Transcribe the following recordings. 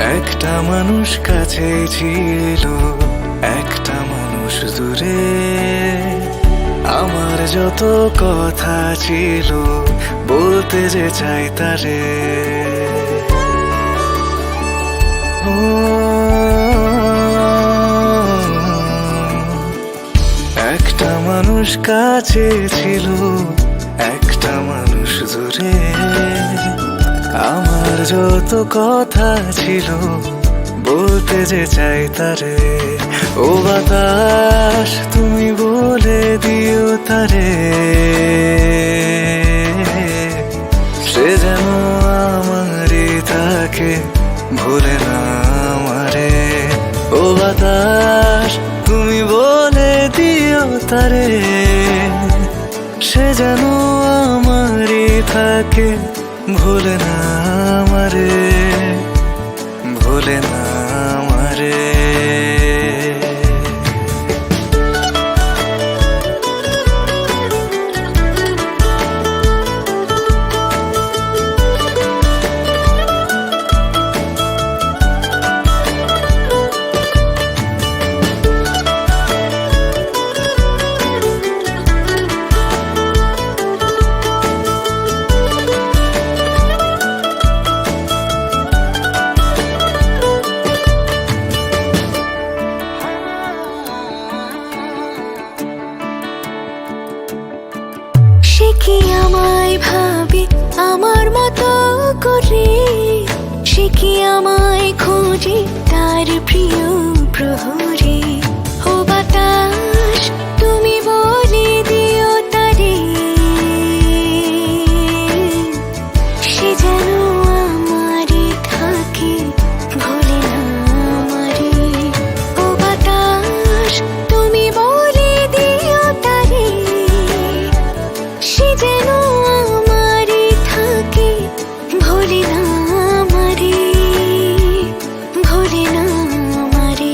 একটা মানুষ কাছে ছিল, একটা মানুষ দূরে। আমার যত কথা ছিল বলতে যে চাই তারে। একটা মানুষ কাছে ছিল, একটা মানুষ দূরে। আমার যত কথা ছিল বলতে যে চাই তারে। ও বাতাস তুমি বলে দিও তারে, সে যেন আমারই থাকে, ভুলে না আমারে। ও বাতাস তুমি বলে দিও তারে, সে যেন আমারই থাকে, ভুলে না আমারে, ভুলে না আমারে। সে কি আমায় ভাবে আমার মতো করে, সে কি আমায় খোঁজে তার প্রিয় প্রহরে। ও বাতাস তুমি বলে দিও তারে, সে যেন আমারই থাকে, ভুলে না আমারে। ও বাতাস তুমি বলে দিও তারে, সে যেন আমারই থাকে, ভুলে না আমারে, ভুলে না আমারে।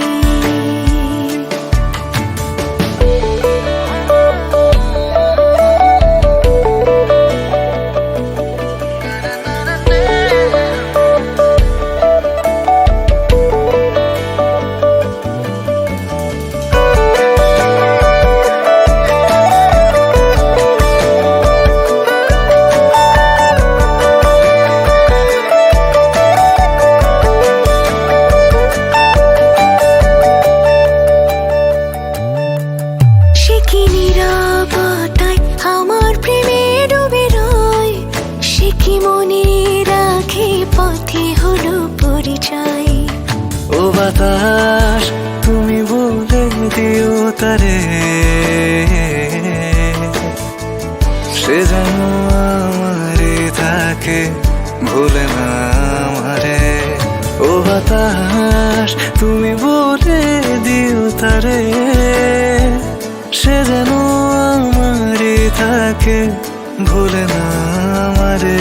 সে কি নীরবতায় আমার প্রেমে ডুবে রয়, সে কি মনে রাখে পথে হলো পরিচয়। ও বাতাস তুমি বলে দিও তারে, সে যেন আমারই থাকে, ভুলে না আমারে। ও বাতাস তুমি বলে দিও তারে, সে যেন আমারই থাকে, ভুলে না আমারে।